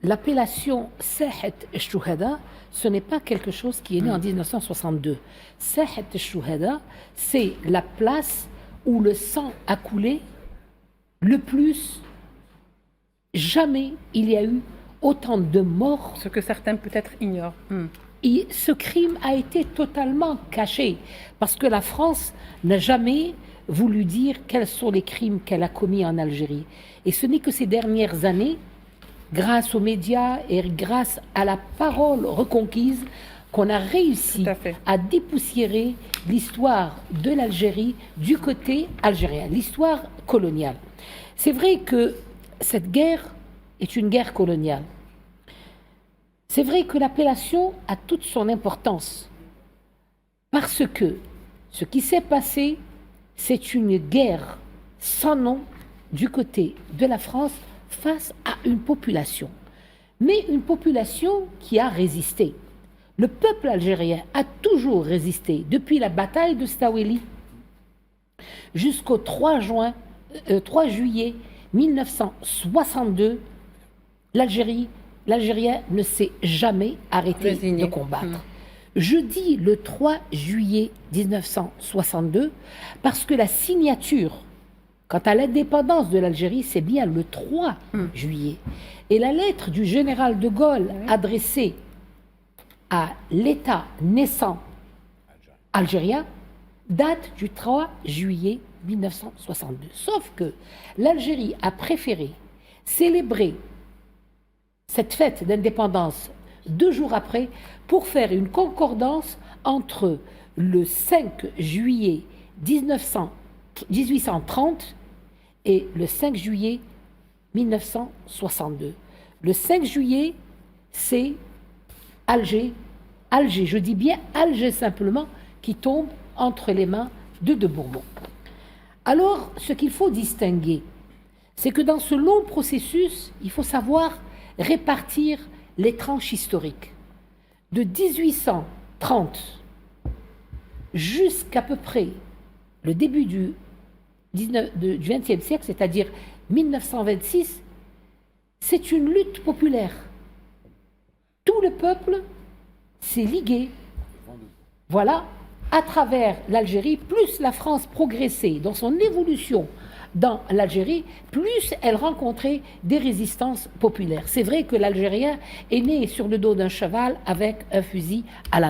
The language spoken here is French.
l'appellation Sahet Shuhada, ce n'est pas quelque chose qui est né en 1962. Sahet Shuhada, c'est la place où le sang a coulé le plus. Jamais il y a eu autant de morts. Ce que certains peut-être ignorent. Et ce crime a été totalement caché parce que la France n'a jamais voulu dire quels sont les crimes qu'elle a commis en Algérie. Et ce n'est que ces dernières années, grâce aux médias et grâce à la parole reconquise, qu'on a réussi à dépoussiérer l'histoire de l'Algérie du côté algérien, l'histoire coloniale. C'est vrai que cette guerre est une guerre coloniale. C'est vrai que l'appellation a toute son importance parce que ce qui s'est passé, c'est une guerre sans nom du côté de la France face à une population. Mais une population qui a résisté. Le peuple algérien a toujours résisté depuis la bataille de Staoueli jusqu'au 3 juillet 1962. L'Algérien ne s'est jamais arrêté de combattre. Je dis le 3 juillet 1962 parce que la signature quant à l'indépendance de l'Algérie, c'est bien le 3 juillet. Et la lettre du général de Gaulle adressée à l'État naissant algérien date du 3 juillet 1962. Sauf que l'Algérie a préféré célébrer cette fête d'indépendance 2 jours après pour faire une concordance entre le 5 juillet 1830 et le 5 juillet 1962. Le 5 juillet, c'est Alger, je dis bien Alger simplement, qui tombe entre les mains de Bourbon. Alors, ce qu'il faut distinguer, c'est que dans ce long processus, il faut savoir répartir les tranches historiques. De 1830 jusqu'à peu près le début du XXe siècle, c'est-à-dire 1926, c'est une lutte populaire. Tout le peuple s'est ligué, voilà, à travers l'Algérie, plus la France progressait dans son évolution dans l'Algérie, plus elle rencontrait des résistances populaires. C'est vrai que l'Algérien est né sur le dos d'un cheval avec un fusil à la main.